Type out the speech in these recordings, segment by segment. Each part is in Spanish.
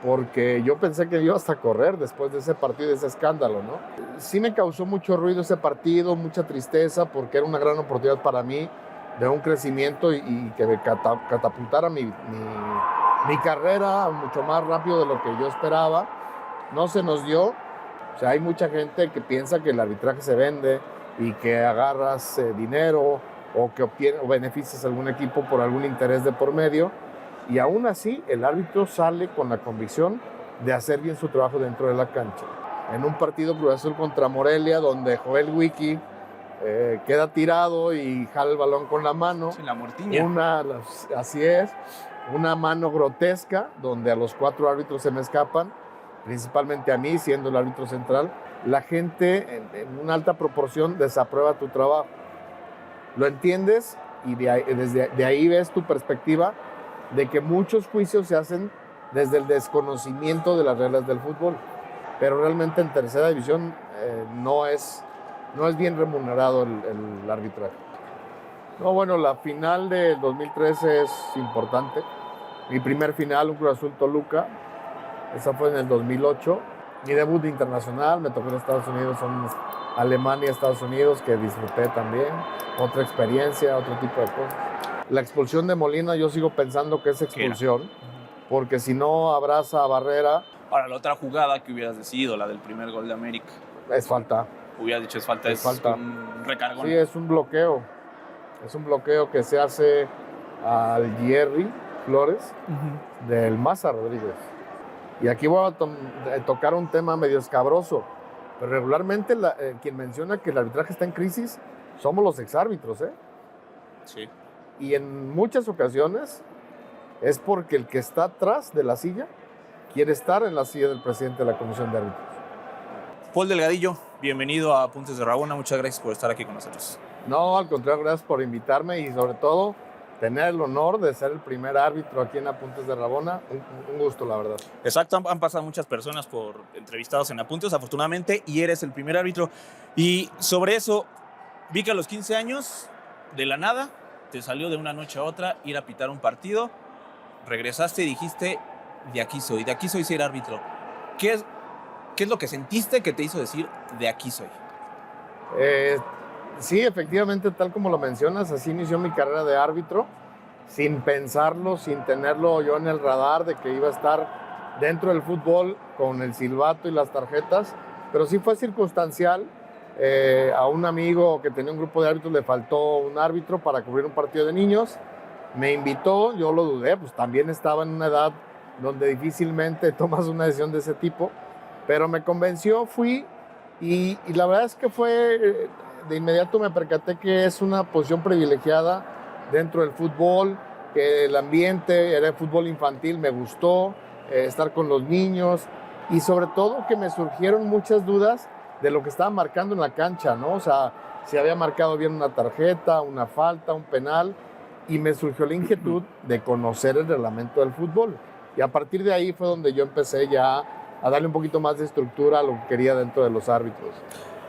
porque yo pensé que iba hasta a correr después de ese partido, de ese escándalo, ¿no? Sí me causó mucho ruido ese partido, mucha tristeza, porque era una gran oportunidad para mí de un crecimiento y que me catapultara mi carrera mucho más rápido de lo que yo esperaba. No se nos dio. O sea, hay mucha gente que piensa que el arbitraje se vende y que agarras dinero o que o beneficias a algún equipo por algún interés de por medio. Y aún así, el árbitro sale con la convicción de hacer bien su trabajo dentro de la cancha. En un partido Cruz Azul contra Morelia, donde Joel Wiki queda tirado y jala el balón con la mano. Sí, la mortiña. Así es. Una mano grotesca, donde a los 4 árbitros se me escapan, principalmente a mí, siendo el árbitro central. La gente, en una alta proporción, desaprueba tu trabajo. Lo entiendes y desde ahí ves tu perspectiva de que muchos juicios se hacen desde el desconocimiento de las reglas del fútbol. Pero realmente en tercera división no es bien remunerado el arbitraje. No, bueno, la final del 2013 es importante. Mi primer final, un Cruz Azul Toluca, esa fue en el 2008. Mi debut internacional, me tocó en Estados Unidos, son Alemania y Estados Unidos, que disfruté también. Otra experiencia, otro tipo de cosas. La expulsión de Molina, yo sigo pensando que es expulsión, porque si no abraza a Barrera... Ahora, la otra jugada que hubieras decidido, la del primer gol de América. Es falta. Hubieras dicho es falta, es falta. Un recargón. Sí, es un bloqueo. Es un bloqueo que se hace al Jerry Flores del Maza Rodríguez. Y aquí voy a tocar un tema medio escabroso, pero regularmente quien menciona que el arbitraje está en crisis somos los exárbitros, ¿eh? Sí. Y en muchas ocasiones es porque el que está atrás de la silla quiere estar en la silla del presidente de la Comisión de Árbitros. Paul Delgadillo, bienvenido a Apuntes de Rabona, muchas gracias por estar aquí con nosotros. No, al contrario, gracias por invitarme y sobre todo tener el honor de ser el primer árbitro aquí en Apuntes de Rabona. Un gusto, la verdad. Exacto, han pasado muchas personas por entrevistados en Apuntes, afortunadamente, y eres el primer árbitro. Y sobre eso, vi que a los 15 años, de la nada, te salió de una noche a otra ir a pitar un partido, regresaste y dijiste, de aquí soy ser árbitro. ¿Qué es lo que sentiste que te hizo decir, de aquí soy? Sí, efectivamente, tal como lo mencionas, así inició mi carrera de árbitro, sin pensarlo, sin tenerlo yo en el radar de que iba a estar dentro del fútbol con el silbato y las tarjetas, pero sí fue circunstancial. A un amigo que tenía un grupo de árbitros le faltó un árbitro para cubrir un partido de niños, me invitó, yo lo dudé, pues también estaba en una edad donde difícilmente tomas una decisión de ese tipo, pero me convenció, fui y la verdad es que fue, de inmediato me percaté que es una posición privilegiada dentro del fútbol, que el ambiente era de fútbol infantil, me gustó estar con los niños y sobre todo que me surgieron muchas dudas de lo que estaba marcando en la cancha, ¿no? O sea, si había marcado bien una tarjeta, una falta, un penal, y me surgió la inquietud de conocer el reglamento del fútbol. Y a partir de ahí fue donde yo empecé ya a darle un poquito más de estructura a lo que quería dentro de los árbitros.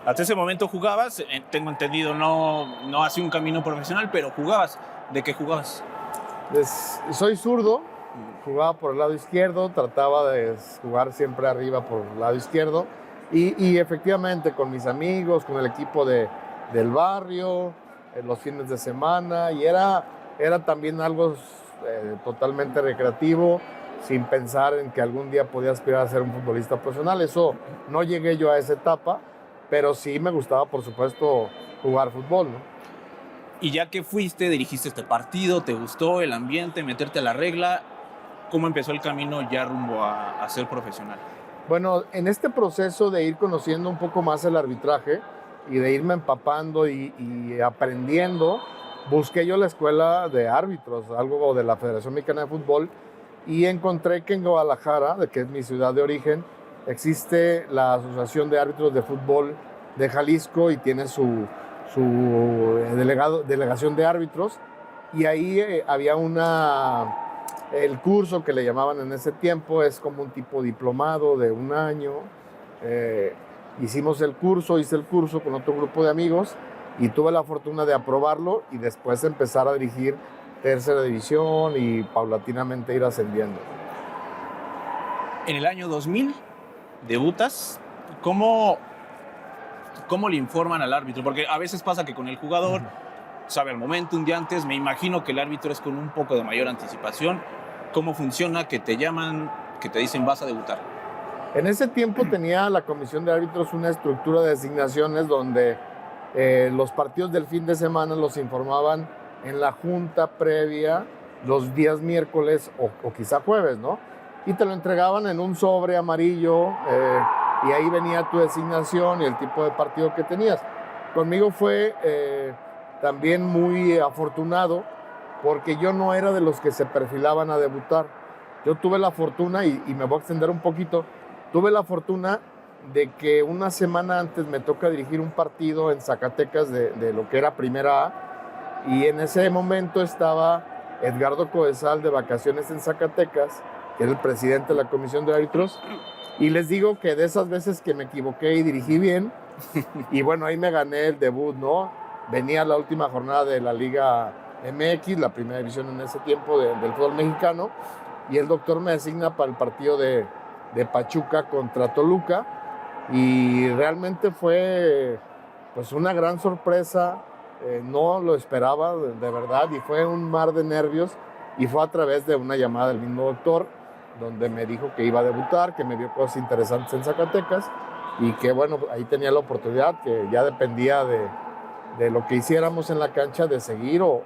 Hasta ese momento jugabas, tengo entendido, no así un camino profesional, pero jugabas. ¿De qué jugabas? Soy zurdo, jugaba por el lado izquierdo, trataba de jugar siempre arriba por el lado izquierdo. Y efectivamente con mis amigos, con el equipo del barrio, los fines de semana, y era también algo totalmente recreativo, sin pensar en que algún día podía aspirar a ser un futbolista profesional. Eso no llegué yo a esa etapa, pero sí me gustaba, por supuesto, jugar fútbol, ¿no? Y ya que fuiste, dirigiste este partido, ¿te gustó el ambiente, meterte a la regla? ¿Cómo empezó el camino ya rumbo a ser profesional? Bueno, en este proceso de ir conociendo un poco más el arbitraje y de irme empapando y aprendiendo, busqué yo la escuela de árbitros, algo de la Federación Mexicana de Fútbol, y encontré que en Guadalajara, que es mi ciudad de origen, existe la Asociación de Árbitros de Fútbol de Jalisco y tiene su delegación de árbitros, y ahí había el curso que le llamaban en ese tiempo, es como un tipo diplomado de un año. Hice el curso con otro grupo de amigos y tuve la fortuna de aprobarlo y después empezar a dirigir tercera división y paulatinamente ir ascendiendo. En el año 2000 debutas. ¿Cómo le informan al árbitro? Porque a veces pasa que con el jugador sabe el momento un día antes. Me imagino que el árbitro es con un poco de mayor anticipación. ¿Cómo funciona que te llaman, que te dicen vas a debutar? En ese tiempo tenía la comisión de árbitros una estructura de designaciones donde los partidos del fin de semana los informaban en la junta previa los días miércoles o quizá jueves, ¿no? Y te lo entregaban en un sobre amarillo y ahí venía tu designación y el tipo de partido que tenías. Conmigo fue también muy afortunado porque yo no era de los que se perfilaban a debutar. Yo tuve la fortuna, y me voy a extender un poquito, tuve la fortuna de que una semana antes me toca dirigir un partido en Zacatecas de lo que era Primera A, y en ese momento estaba Edgardo Codesal de vacaciones en Zacatecas, que era el presidente de la comisión de árbitros, y les digo que de esas veces que me equivoqué y dirigí bien, y bueno, ahí me gané el debut, ¿no? Venía la última jornada de la Liga MX, la primera división en ese tiempo del fútbol mexicano, y el doctor me designa para el partido de Pachuca contra Toluca, y realmente fue pues una gran sorpresa. No lo esperaba de verdad, y fue un mar de nervios, y fue a través de una llamada del mismo doctor donde me dijo que iba a debutar, que me vio cosas interesantes en Zacatecas y que bueno, ahí tenía la oportunidad, que ya dependía de lo que hiciéramos en la cancha, de seguir o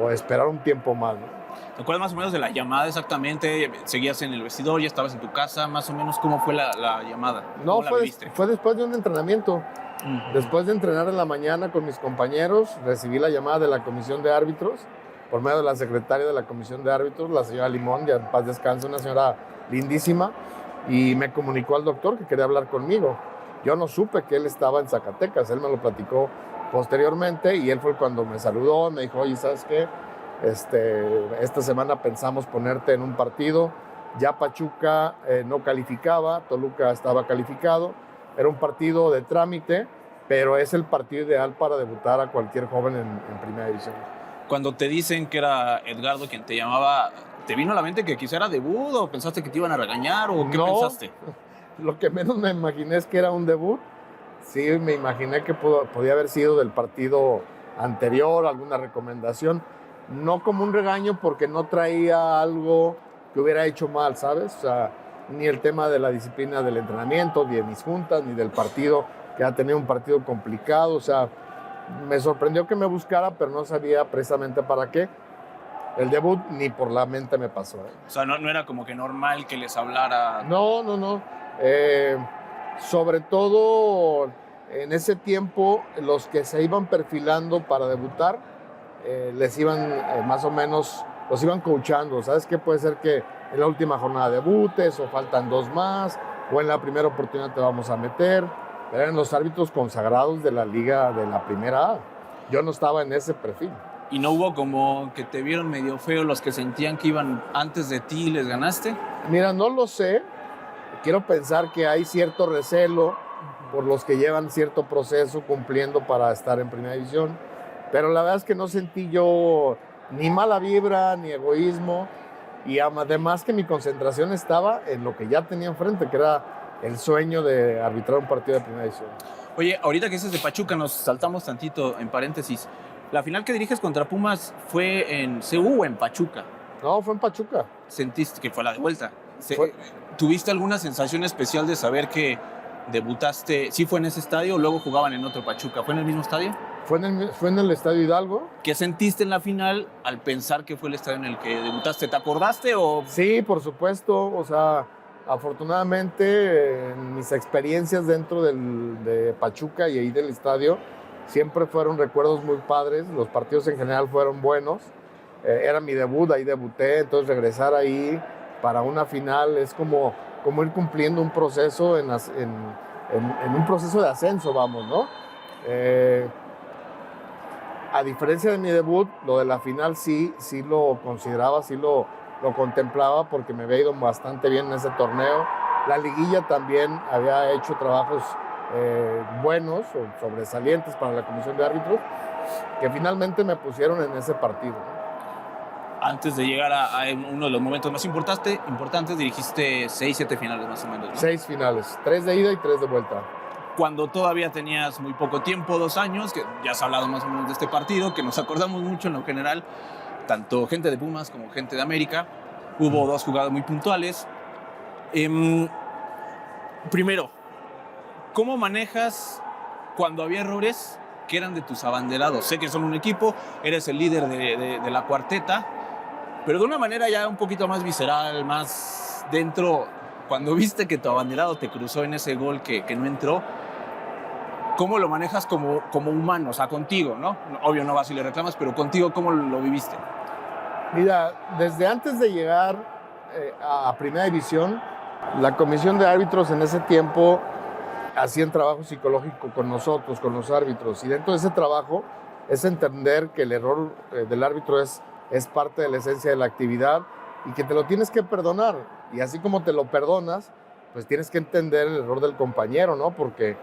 esperar un tiempo más, ¿no? ¿Te acuerdas más o menos de la llamada exactamente? ¿Seguías en el vestidor? ¿Ya estabas en tu casa? Más o menos, ¿cómo fue la llamada? No, ¿Cómo la fue después de un entrenamiento. Después de entrenar en la mañana con mis compañeros, recibí la llamada de la comisión de árbitros por medio de la secretaria de la comisión de árbitros, la señora Limón, ya en paz descanse, una señora lindísima, y me comunicó al doctor que quería hablar conmigo. Yo no supe que él estaba en Zacatecas, él me lo platicó posteriormente, y él fue cuando me saludó, me dijo, oye, ¿sabes qué? Esta semana pensamos ponerte en un partido. Ya Pachuca no calificaba, Toluca estaba calificado. Era un partido de trámite, pero es el partido ideal para debutar a cualquier joven en primera división. Cuando te dicen que era Edgardo quien te llamaba, ¿te vino a la mente que quizá era debut o pensaste que te iban a regañar o qué pensaste? Lo que menos me imaginé es que era un debut. Sí, me imaginé que podía haber sido del partido anterior, alguna recomendación. No como un regaño, porque no traía algo que hubiera hecho mal, ¿sabes? O sea, ni el tema de la disciplina del entrenamiento, ni de mis juntas, ni del partido, que ha tenido un partido complicado. O sea, me sorprendió que me buscara, pero no sabía precisamente para qué. El debut ni por la mente me pasó. O sea, no era como que normal que les hablara. No. Sobre todo en ese tiempo, los que se iban perfilando para debutar, les iban más o menos, los iban coachando. ¿Sabes qué? Puede ser que en la última jornada debutes o faltan 2 más, o en la primera oportunidad te vamos a meter. Eran los árbitros consagrados de la liga de la Primera A. Yo no estaba en ese perfil. ¿Y no hubo como que te vieron medio feo los que sentían que iban antes de ti y les ganaste? Mira, no lo sé. Quiero pensar que hay cierto recelo por los que llevan cierto proceso cumpliendo para estar en primera división. Pero la verdad es que no sentí yo ni mala vibra, ni egoísmo. Y además que mi concentración estaba en lo que ya tenía enfrente, que era el sueño de arbitrar un partido de primera división. Oye, ahorita que dices de Pachuca, nos saltamos tantito en paréntesis. ¿La final que diriges contra Pumas fue en CU o en Pachuca? No, fue en Pachuca. ¿Sentiste que fue la de vuelta? ¿Tuviste alguna sensación especial de saber que debutaste? ¿Sí fue en ese estadio o luego jugaban en otro Pachuca? ¿Fue en el mismo estadio? Fue en el Estadio Hidalgo. ¿Qué sentiste en la final al pensar que fue el estadio en el que debutaste? ¿Te acordaste o...? Sí, por supuesto. O sea, afortunadamente en mis experiencias dentro de Pachuca y ahí del estadio siempre fueron recuerdos muy padres. Los partidos en general fueron buenos. Era mi debut, ahí debuté. Entonces regresar ahí para una final es como ir cumpliendo un proceso en un proceso de ascenso, vamos, ¿no? A diferencia de mi debut, lo de la final sí lo consideraba, sí lo contemplaba, porque me había ido bastante bien en ese torneo. La liguilla también había hecho trabajos buenos o sobresalientes para la comisión de árbitros, que finalmente me pusieron en ese partido. antes de llegar a uno de los momentos más importantes, dirigiste 6, 7 finales más o menos, ¿no? 6 finales, 3 de ida y 3 de vuelta. Cuando todavía tenías muy poco tiempo, 2 años, que ya has hablado más o menos de este partido, que nos acordamos mucho en lo general, tanto gente de Pumas como gente de América. Hubo 2 jugadas muy puntuales. Primero, ¿cómo manejas cuando había errores que eran de tus abanderados? Sé que son un equipo, eres el líder de la cuarteta, pero de una manera ya un poquito más visceral, más dentro, cuando viste que tu abanderado te cruzó en ese gol que no entró, ¿cómo lo manejas como humano? O sea, contigo, ¿no? Obvio no vas y le reclamas, pero contigo, ¿cómo lo viviste? Mira, desde antes de llegar a Primera División, la comisión de árbitros en ese tiempo hacían trabajo psicológico con nosotros, con los árbitros, y dentro de ese trabajo es entender que el error del árbitro es parte de la esencia de la actividad y que te lo tienes que perdonar. Y así como te lo perdonas, pues tienes que entender el error del compañero, ¿no? Porque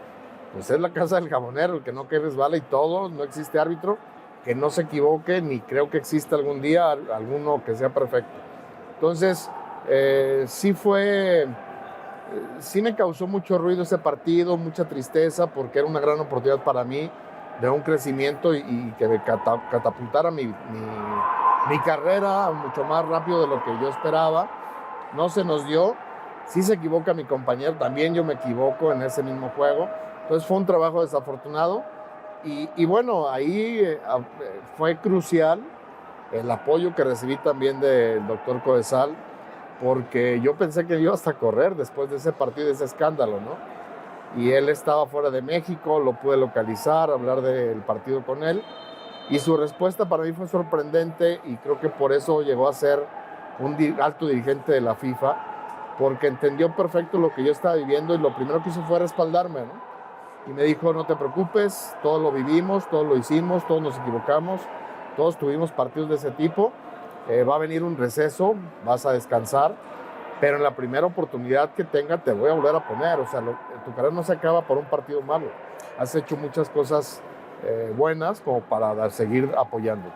pues es la casa del jabonero, el que no que resbala y todo, no existe árbitro que no se equivoque, ni creo que exista algún día alguno que sea perfecto. Entonces, sí me causó mucho ruido ese partido, mucha tristeza, porque era una gran oportunidad para mí de un crecimiento y que me catapultara mi carrera mucho más rápido de lo que yo esperaba. No se nos dio, sí se equivoca mi compañero, también yo me equivoco en ese mismo juego. Entonces fue un trabajo desafortunado y bueno, ahí fue crucial el apoyo que recibí también del doctor Codesal, porque yo pensé que iba hasta a correr después de ese partido, de ese escándalo, ¿no? Y él estaba fuera de México, lo pude localizar, hablar del partido con él, y su respuesta para mí fue sorprendente y creo que por eso llegó a ser un alto dirigente de la FIFA, porque entendió perfecto lo que yo estaba viviendo y lo primero que hizo fue respaldarme, ¿no? Y me dijo, no te preocupes, todo lo vivimos, todo lo hicimos, todos nos equivocamos, todos tuvimos partidos de ese tipo, va a venir un receso, vas a descansar, pero en la primera oportunidad que tenga te voy a volver a poner. O sea, tu carrera no se acaba por un partido malo. Has hecho muchas cosas buenas como para seguir apoyando.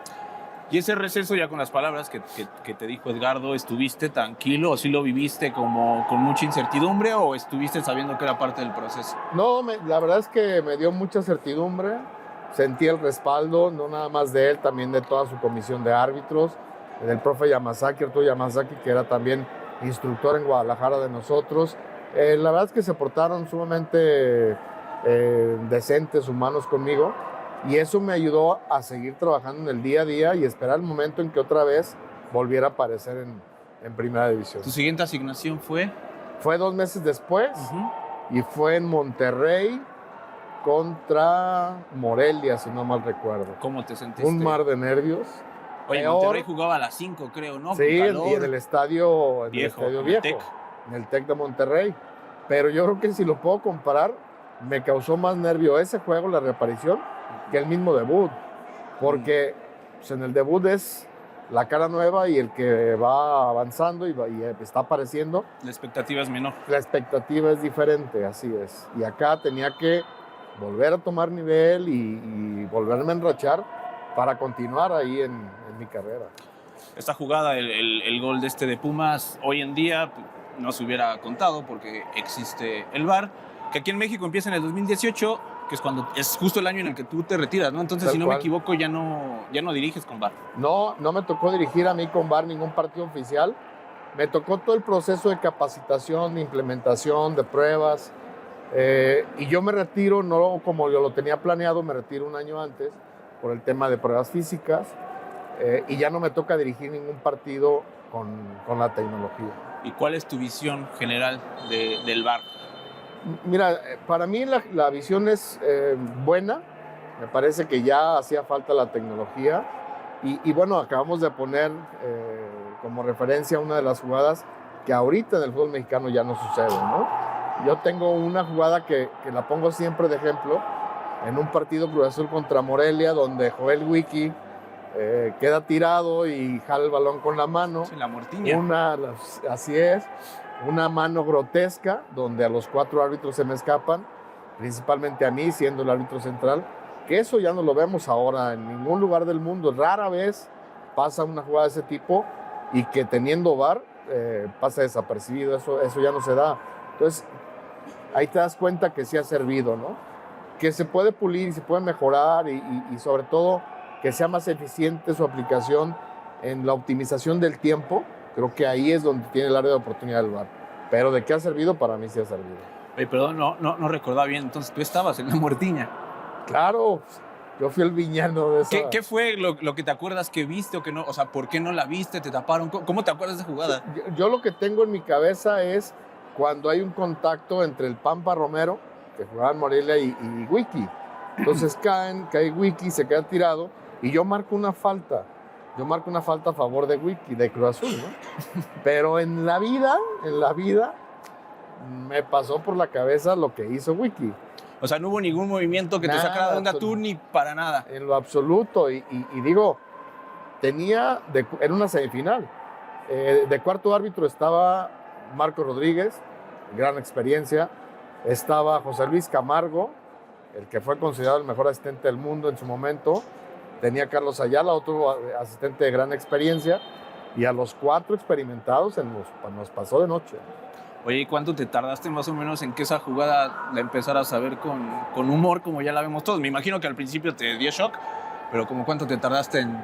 Y ese receso, ya con las palabras que te dijo Edgardo, ¿estuviste tranquilo o sí lo viviste como con mucha incertidumbre o estuviste sabiendo que era parte del proceso? No, la verdad es que me dio mucha certidumbre. Sentí el respaldo, no nada más de él, también de toda su comisión de árbitros, del profe Yamazaki, Arturo Yamazaki, que era también instructor en Guadalajara de nosotros. La verdad es que se portaron sumamente decentes, humanos conmigo, y eso me ayudó a seguir trabajando en el día a día y esperar el momento en que otra vez volviera a aparecer en Primera División. ¿Tu siguiente asignación fue? Fue 2 meses después y fue en Monterrey contra Morelia, si no mal recuerdo. ¿Cómo te sentiste? Un mar de nervios. Oye, Monterrey jugaba a las 5, creo, ¿no? Sí, y en el estadio viejo, en el TEC de Monterrey. Pero yo creo que si lo puedo comparar, me causó más nervio ese juego, la reaparición, que el mismo debut. Porque pues, en el debut es la cara nueva y el que va avanzando y está apareciendo. La expectativa es menor. La expectativa es diferente, así es. Y acá tenía que volver a tomar nivel y volverme a enrachar para continuar ahí en mi carrera. Esta jugada, el gol de Pumas, hoy en día no se hubiera contado porque existe el VAR, que aquí en México empieza en el 2018, que es justo el año en el que tú te retiras, ¿no? Entonces, si no me equivoco, ya no diriges con VAR. No me tocó dirigir a mí con VAR ningún partido oficial. Me tocó todo el proceso de capacitación, de implementación, de pruebas. Y yo me retiro, no como yo lo tenía planeado, me retiro un año antes por el tema de pruebas físicas y ya no me toca dirigir ningún partido con la tecnología. ¿Y cuál es tu visión general del VAR? Mira, para mí la visión es buena, me parece que ya hacía falta la tecnología y bueno, acabamos de poner como referencia una de las jugadas que ahorita en el fútbol mexicano ya no sucede, ¿no? Yo tengo una jugada que la pongo siempre de ejemplo en un partido Cruz Azul contra Morelia, donde Joel Wiki queda tirado y jala el balón con la mano. Sí, la muertiña. Así es, una mano grotesca, donde a los 4 árbitros se me escapan, principalmente a mí, siendo el árbitro central, que eso ya no lo vemos ahora en ningún lugar del mundo. Rara vez pasa una jugada de ese tipo y que teniendo VAR pasa desapercibido, eso ya no se da. Entonces, ahí te das cuenta que sí ha servido, ¿no? Que se puede pulir y se puede mejorar y sobre todo que sea más eficiente su aplicación en la optimización del tiempo. Creo que ahí es donde tiene el área de oportunidad del VAR. Pero de qué ha servido, para mí sí ha servido. Oye, perdón, no recordaba bien. Entonces, tú estabas en la Muertiña. Claro, yo fui el villano de esa. ¿Qué fue lo que te acuerdas que viste o que no? O sea, ¿por qué no la viste? ¿Te taparon? ¿Cómo te acuerdas de jugada? Yo lo que tengo en mi cabeza es cuando hay un contacto entre el Pampa Romero, que jugaba en Morelia, y Wiki. Entonces cae Wiki, se queda tirado y yo marco una falta. Yo marco una falta a favor de Wiki, de Cruz Azul, ¿no? Pero en la vida, me pasó por la cabeza lo que hizo Wiki. O sea, no hubo ningún movimiento que te sacara de onda tú ni para nada. En lo absoluto. Y digo, era una semifinal. De cuarto árbitro estaba Marco Rodríguez, gran experiencia. Estaba José Luis Camargo, el que fue considerado el mejor asistente del mundo en su momento. Tenía Carlos Ayala, otro asistente de gran experiencia. Y a los 4 experimentados nos pasó de noche. Oye, ¿y cuánto te tardaste más o menos en que esa jugada la empezaras a ver con humor, como ya la vemos todos? Me imagino que al principio te dio shock, pero ¿como cuánto te tardaste en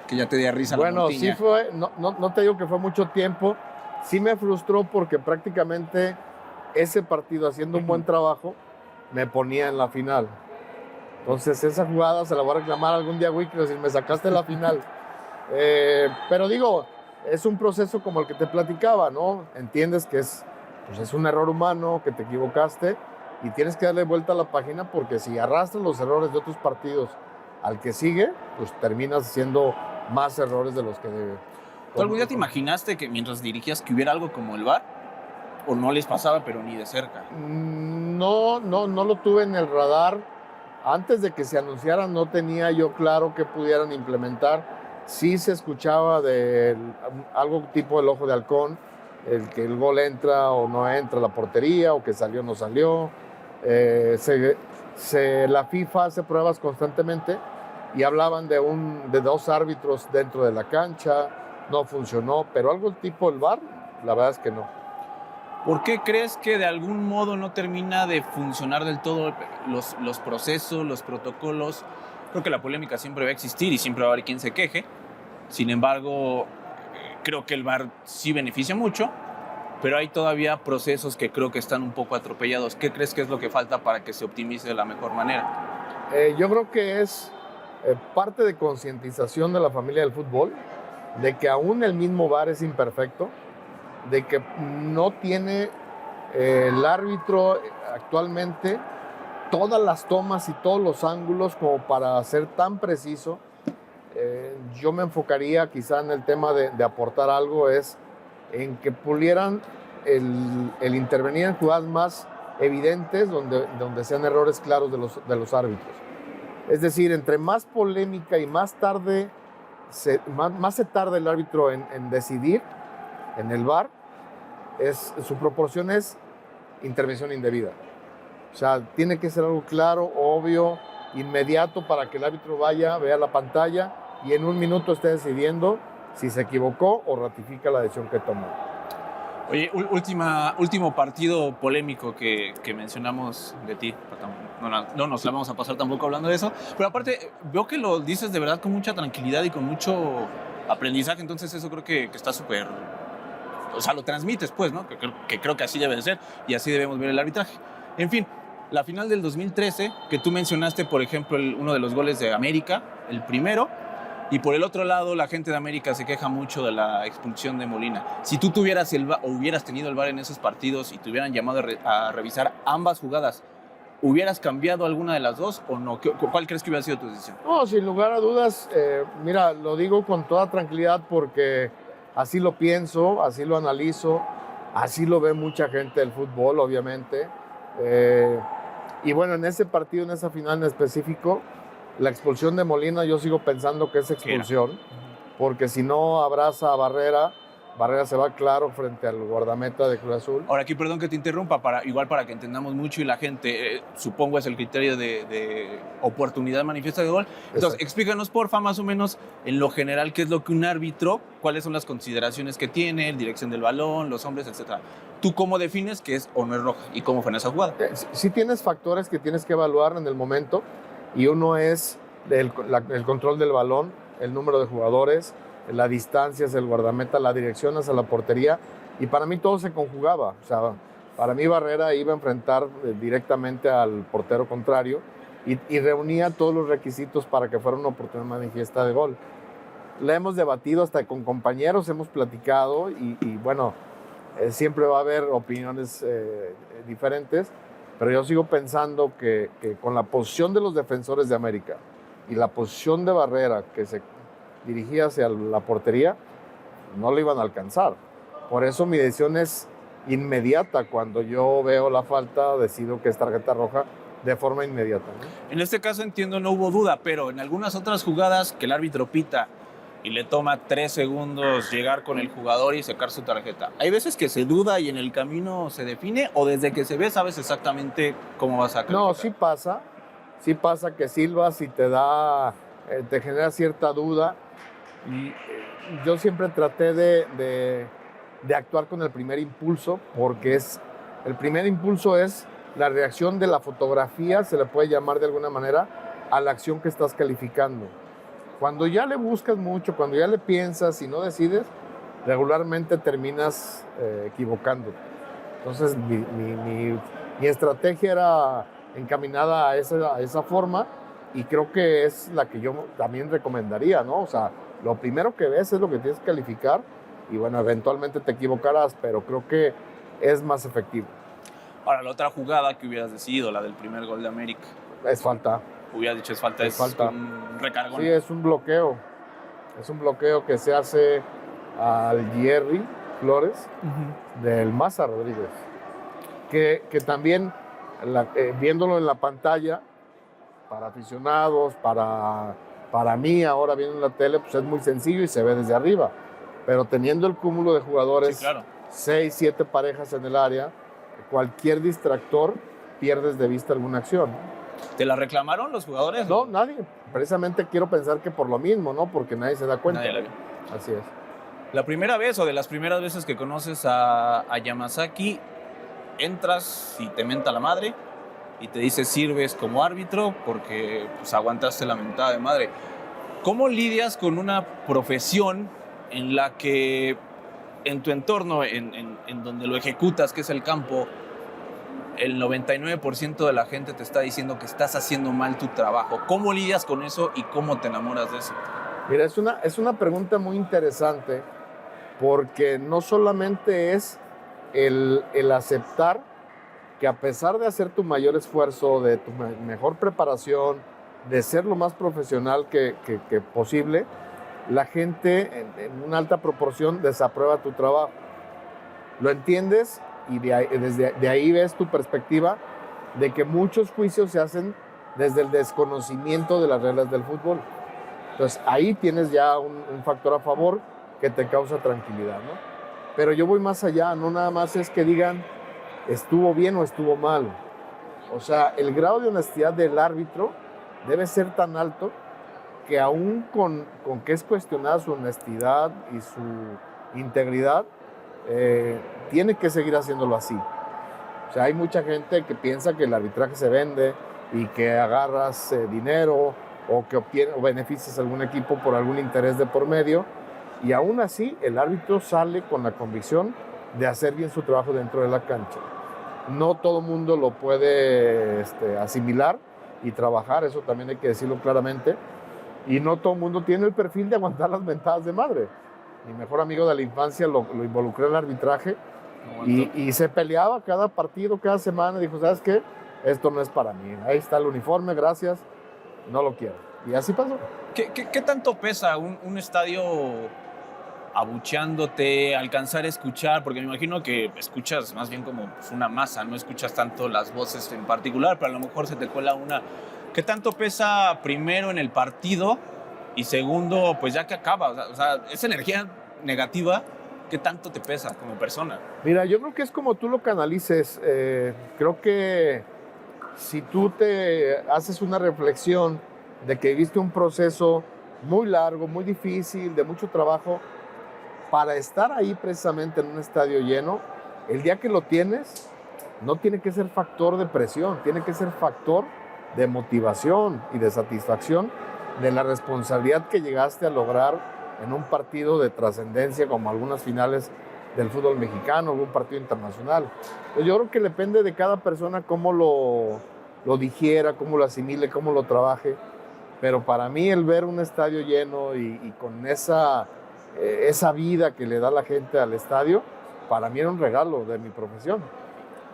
que ya te diera risa la Muertiña? Bueno, sí fue, no te digo que fue mucho tiempo. Sí me frustró porque prácticamente ese partido, haciendo un buen trabajo, me ponía en la final. Entonces esa jugada se la voy a reclamar algún día a Wiki, si me sacaste en la final. Pero digo, es un proceso como el que te platicaba, ¿no? Entiendes que es un error humano, que te equivocaste y tienes que darle vuelta a la página porque si arrastras los errores de otros partidos al que sigue, pues terminas haciendo más errores de los que debe. ¿Tú algún día te imaginaste que mientras dirigías que hubiera algo como el VAR? ¿O no les pasaba, pero ni de cerca? No lo tuve en el radar. Antes de que se anunciara no tenía yo claro que pudieran implementar. Sí se escuchaba de algo tipo el ojo de halcón, el que el gol entra o no entra a la portería, o que salió o no salió. La FIFA hace pruebas constantemente y hablaban de 2 árbitros dentro de la cancha, no funcionó, pero algo tipo el VAR, la verdad es que no. ¿Por qué crees que de algún modo no termina de funcionar del todo los procesos, los protocolos? Creo que la polémica siempre va a existir y siempre va a haber quien se queje. Sin embargo, creo que el VAR sí beneficia mucho, pero hay todavía procesos que creo que están un poco atropellados. ¿Qué crees que es lo que falta para que se optimice de la mejor manera? Yo creo que es parte de concientización de la familia del fútbol, de que aún el mismo VAR es imperfecto, de que no tiene el árbitro actualmente todas las tomas y todos los ángulos como para ser tan preciso. Yo me enfocaría quizá en el tema de aportar algo, es en que pulieran el intervenir en jugadas más evidentes donde sean errores claros de los árbitros. Es decir, entre más polémica y más tarde, más se tarda el árbitro en decidir, en el VAR, su proporción es intervención indebida. O sea, tiene que ser algo claro, obvio, inmediato para que el árbitro vaya, vea la pantalla y en un minuto esté decidiendo si se equivocó o ratifica la decisión que tomó. Oye, último partido polémico que mencionamos de ti. No nos la vamos a pasar tampoco hablando de eso. Pero aparte, veo que lo dices de verdad con mucha tranquilidad y con mucho aprendizaje. Entonces eso creo que está súper... O sea, lo transmites, pues, ¿no? Que creo que así debe de ser y así debemos ver el arbitraje. En fin, la final del 2013, que tú mencionaste, por ejemplo, uno de los goles de América, el primero, y por el otro lado, la gente de América se queja mucho de la expulsión de Molina. Si tú tuvieras o hubieras tenido el VAR en esos partidos y te hubieran llamado a revisar ambas jugadas, ¿hubieras cambiado alguna de las dos o no? ¿Cuál crees que hubiera sido tu decisión? No, sin lugar a dudas, mira, lo digo con toda tranquilidad porque así lo pienso, así lo analizo, así lo ve mucha gente del fútbol, obviamente. Y bueno, en ese partido, en esa final en específico, la expulsión de Molina yo sigo pensando que es expulsión, porque si no abraza a Barrera, Barrera se va claro frente al guardameta de Cruz Azul. Ahora aquí, perdón que te interrumpa, igual para que entendamos mucho y la gente, supongo es el criterio de oportunidad manifiesta de gol. Entonces, Exacto. explícanos porfa más o menos en lo general qué es lo que un árbitro, cuáles son las consideraciones que tiene, dirección del balón, los hombres, etcétera. ¿Tú cómo defines qué es o no es roja y cómo fue en esa jugada? Sí tienes factores que tienes que evaluar en el momento y uno es el control del balón, el número de jugadores, la distancia hacia el guardameta, la dirección hacia la portería, y para mí todo se conjugaba. O sea, para mí Barrera iba a enfrentar directamente al portero contrario y reunía todos los requisitos para que fuera una oportunidad manifiesta de gol. La hemos debatido hasta con compañeros, hemos platicado y bueno, siempre va a haber opiniones diferentes, pero yo sigo pensando que con la posición de los defensores de América y la posición de Barrera que se dirigía hacia la portería, no lo iban a alcanzar. Por eso mi decisión es inmediata. Cuando yo veo la falta, decido que es tarjeta roja de forma inmediata, ¿no? En este caso entiendo no hubo duda, pero en algunas otras jugadas que el árbitro pita y le toma 3 segundos llegar con el jugador y sacar su tarjeta. ¿Hay veces que se duda y en el camino se define o desde que se ve sabes exactamente cómo vas a calificar? No, sí pasa que silbas y te genera cierta duda. Y yo siempre traté de actuar con el primer impulso, porque el primer impulso es la reacción de la fotografía, se le puede llamar de alguna manera, a la acción que estás calificando. Cuando ya le buscas mucho, cuando ya le piensas y no decides, regularmente terminas equivocándote. Entonces mi estrategia era encaminada a esa forma y creo que es la que yo también recomendaría, ¿no? O sea, lo primero que ves es lo que tienes que calificar y bueno, eventualmente te equivocarás, pero creo que es más efectivo. Ahora, la otra jugada que hubieras decidido, la del primer gol de América. Es falta. Hubieras dicho es falta, Es falta. Un recargón. Sí, es un bloqueo. Es un bloqueo que se hace al Jerry Flores del Maza Rodríguez. Que también, viéndolo en la pantalla, para aficionados, para mí ahora viendo en la tele, pues es muy sencillo y se ve desde arriba. Pero teniendo el cúmulo de jugadores, Sí, claro. 6, 7 parejas en el área, cualquier distractor pierdes de vista alguna acción. ¿Te la reclamaron los jugadores? No, nadie. Precisamente quiero pensar que por lo mismo, ¿no? Porque nadie se da cuenta. Nadie la vio. Así es. La primera vez o de las primeras veces que conoces a Yamazaki, entras y te menta la madre y te dice sirves como árbitro porque pues, aguantaste la mentada de madre. ¿Cómo lidias con una profesión en la que en tu entorno, en donde lo ejecutas, que es el campo, el 99% de la gente te está diciendo que estás haciendo mal tu trabajo? ¿Cómo lidias con eso y cómo te enamoras de eso? Mira, es una pregunta muy interesante porque no solamente es el aceptar que a pesar de hacer tu mayor esfuerzo, de tu mejor preparación, de ser lo más profesional que posible, la gente en una alta proporción desaprueba tu trabajo. Lo entiendes y de ahí ves tu perspectiva de que muchos juicios se hacen desde el desconocimiento de las reglas del fútbol. Entonces ahí tienes ya un factor a favor que te causa tranquilidad, ¿no? Pero yo voy más allá, no nada más es que digan estuvo bien o estuvo mal. O sea, el grado de honestidad del árbitro debe ser tan alto que aún con que es cuestionada su honestidad y su integridad, tiene que seguir haciéndolo así. O sea, hay mucha gente que piensa que el arbitraje se vende y que agarras dinero o que obtienes o beneficias a algún equipo por algún interés de por medio, y aún así el árbitro sale con la convicción de hacer bien su trabajo dentro de la cancha. No todo el mundo lo puede asimilar y trabajar, eso también hay que decirlo claramente, y no todo el mundo tiene el perfil de aguantar las mentadas de madre. Mi mejor amigo de la infancia lo involucré en el arbitraje y se peleaba cada partido, cada semana, dijo, ¿sabes qué? Esto no es para mí, ahí está el uniforme, gracias, no lo quiero. Y así pasó. ¿Qué tanto pesa un estadio abucheándote, alcanzar a escuchar? Porque me imagino que escuchas más bien como pues, una masa, no escuchas tanto las voces en particular, pero a lo mejor se te cuela una. ¿Qué tanto pesa primero en el partido y segundo, pues ya que acaba? O sea, esa energía negativa ¿Qué tanto te pesa como persona? Mira, yo creo que es como tú lo canalices. Creo que si tú te haces una reflexión de que viviste un proceso muy largo, muy difícil, de mucho trabajo, para estar ahí precisamente en un estadio lleno, el día que lo tienes, no tiene que ser factor de presión, tiene que ser factor de motivación y de satisfacción de la responsabilidad que llegaste a lograr en un partido de trascendencia como algunas finales del fútbol mexicano, algún partido internacional. Pues yo creo que depende de cada persona cómo lo digiera, cómo lo asimile, cómo lo trabaje. Pero para mí el ver un estadio lleno y con esa vida que le da la gente al estadio, para mí era un regalo de mi profesión.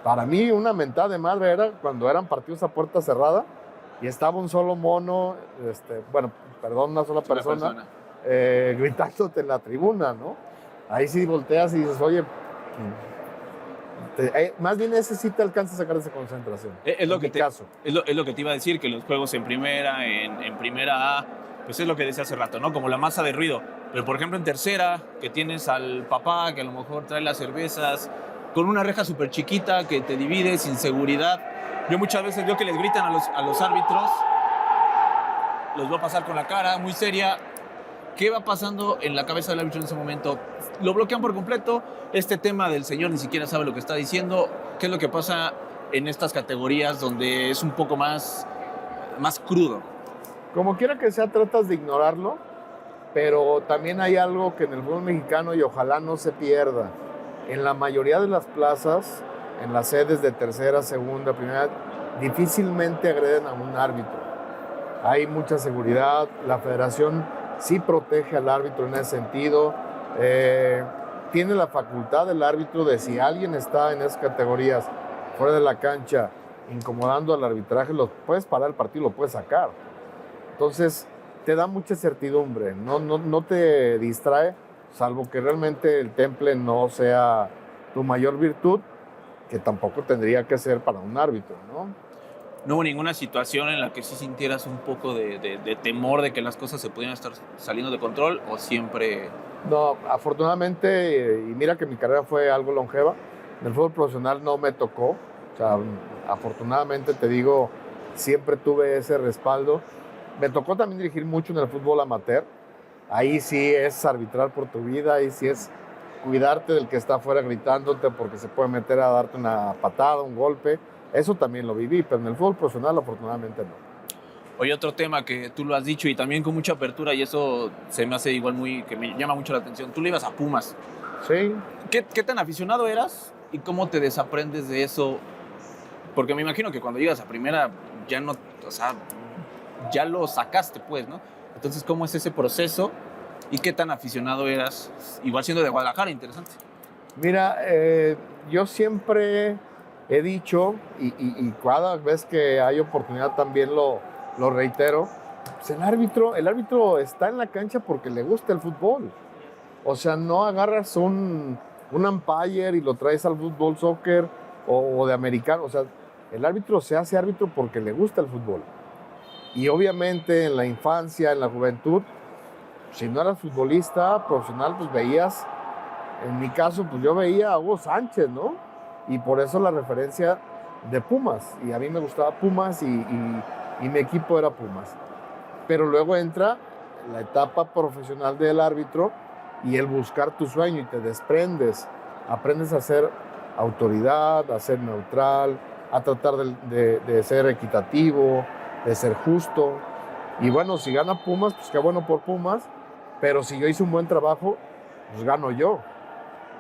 Para mí una mentada de madre era cuando eran partidos a puerta cerrada y estaba un solo mono, una sola persona. Gritándote en la tribuna, ¿no? Ahí sí volteas y dices, oye, más bien ese sí te alcanza a sacar esa concentración. Es lo que te iba a decir, que los juegos en primera, en primera A, pues es lo que decía hace rato, ¿no? Como la masa de ruido. Pero por ejemplo en tercera, que tienes al papá que a lo mejor trae las cervezas, con una reja súper chiquita que te divide sin seguridad. Yo muchas veces veo que les gritan a los árbitros, los veo pasar con la cara muy seria. ¿Qué va pasando en la cabeza del árbitro en ese momento? ¿Lo bloquean por completo? Este tema del señor ni siquiera sabe lo que está diciendo. ¿Qué es lo que pasa en estas categorías donde es un poco más crudo? Como quiera que sea, tratas de ignorarlo, pero también hay algo que en el fútbol mexicano, y ojalá no se pierda, en la mayoría de las plazas, en las sedes de tercera, segunda, primera, difícilmente agreden a un árbitro. Hay mucha seguridad, la federación sí protege al árbitro en ese sentido. Tiene la facultad del árbitro de, si alguien está en esas categorías fuera de la cancha incomodando al arbitraje, lo puedes parar el partido, lo puedes sacar. Entonces te da mucha certidumbre, no te distrae, salvo que realmente el temple no sea tu mayor virtud, que tampoco tendría que ser para un árbitro, ¿no? ¿No hubo ninguna situación en la que sí sintieras un poco de temor de que las cosas se pudieran estar saliendo de control, o siempre? No, afortunadamente, y mira que mi carrera fue algo longeva, en el fútbol profesional no me tocó. O sea, afortunadamente, te digo, siempre tuve ese respaldo. Me tocó también dirigir mucho en el fútbol amateur. Ahí sí es arbitrar por tu vida, ahí sí es cuidarte del que está afuera gritándote porque se puede meter a darte una patada, un golpe. Eso también lo viví, pero en el fútbol profesional afortunadamente no. Oye, otro tema que tú lo has dicho y también con mucha apertura, y eso se me hace igual que me llama mucho la atención. Tú le ibas a Pumas. Sí. ¿Qué tan aficionado eras y cómo te desaprendes de eso? Porque me imagino que cuando llegas a primera ya no, o sea, ya lo sacaste, pues, ¿no? Entonces, ¿cómo es ese proceso y qué tan aficionado eras? Igual siendo de Guadalajara, interesante. Mira, yo siempre he dicho, y cada vez que hay oportunidad también lo reitero, pues el árbitro está en la cancha porque le gusta el fútbol. O sea, no agarras un umpire y lo traes al fútbol, soccer o de americano. O sea, el árbitro se hace árbitro porque le gusta el fútbol. Y obviamente en la infancia, en la juventud, si no eras futbolista profesional, pues veías, en mi caso, pues yo veía a Hugo Sánchez, ¿no? Y por eso la referencia de Pumas. Y a mí me gustaba Pumas y mi equipo era Pumas. Pero luego entra la etapa profesional del árbitro y el buscar tu sueño y te desprendes. Aprendes a ser autoridad, a ser neutral, a tratar de ser equitativo, de ser justo. Y bueno, si gana Pumas, pues qué bueno por Pumas. Pero si yo hice un buen trabajo, pues gano yo.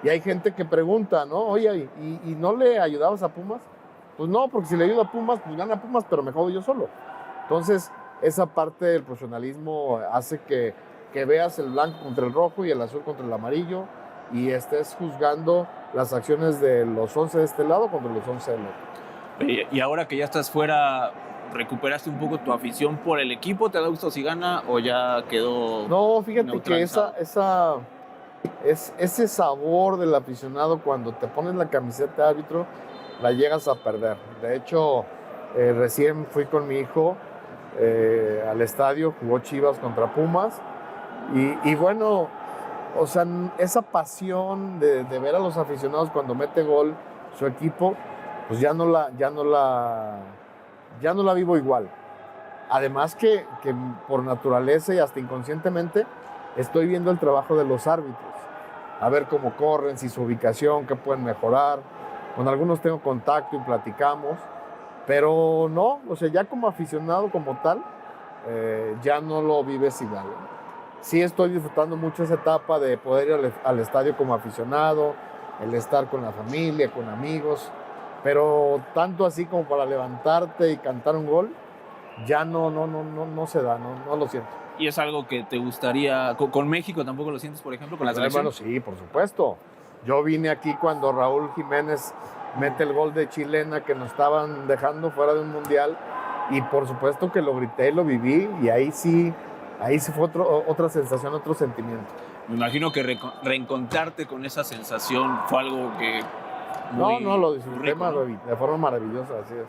Y hay gente que pregunta, ¿no? Oye, ¿y no le ayudabas a Pumas? Pues no, porque si le ayudo a Pumas, pues gana Pumas, pero me jodo yo solo. Entonces, esa parte del profesionalismo hace que veas el blanco contra el rojo y el azul contra el amarillo y estés juzgando las acciones de los 11 de este lado contra los 11 del otro. Y ahora que ya estás fuera, ¿recuperaste un poco tu afición por el equipo? ¿Te da gusto si gana o ya quedó? No, fíjate que ese sabor del aficionado cuando te pones la camiseta de árbitro la llegas a perder. De hecho, recién fui con mi hijo al estadio, jugó Chivas contra Pumas y bueno, O sea, esa pasión de ver a los aficionados cuando mete gol su equipo, pues ya no la vivo igual. Además que por naturaleza y hasta inconscientemente estoy viendo el trabajo de los árbitros. A ver cómo corren, si su ubicación, qué pueden mejorar. Con algunos tengo contacto y platicamos. Pero no, o sea, ya como aficionado como tal, ya no lo vives igual. Sí estoy disfrutando mucho esa etapa de poder ir al estadio como aficionado, el estar con la familia, con amigos, pero tanto así como para levantarte y cantar un gol, ya no se da, no lo siento. ¿Y es algo que te gustaría, con México tampoco lo sientes, por ejemplo, con la selección? Bueno, sí, por supuesto. Yo vine aquí cuando Raúl Jiménez mete el gol de chilena que nos estaban dejando fuera de un mundial y por supuesto que lo grité, lo viví y ahí sí fue otra sensación, otro sentimiento. Me imagino que reencontrarte con esa sensación fue algo que muy No, lo disfruté rico, ¿no? de forma maravillosa, así es.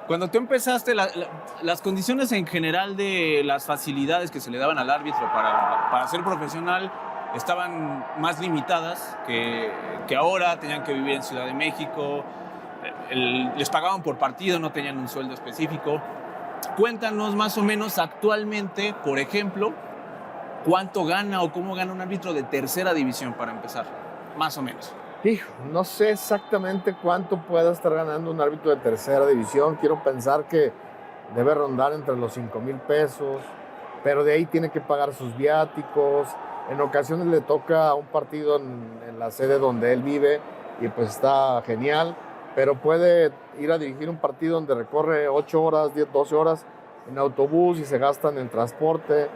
Cuando tú empezaste, las condiciones en general de las facilidades que se le daban al árbitro para ser profesional estaban más limitadas que ahora. Tenían que vivir en Ciudad de México, les pagaban por partido, no tenían un sueldo específico. Cuéntanos más o menos actualmente, por ejemplo, cuánto gana o cómo gana un árbitro de tercera división para empezar, más o menos. Hijo, no sé exactamente cuánto pueda estar ganando un árbitro de tercera división. Quiero pensar que debe rondar entre los 5,000 pesos, pero de ahí tiene que pagar sus viáticos. En ocasiones le toca un partido en la sede donde él vive y pues está genial, pero puede ir a dirigir un partido donde recorre 8 horas, 10, 12 horas en autobús y se gasta en el transporte,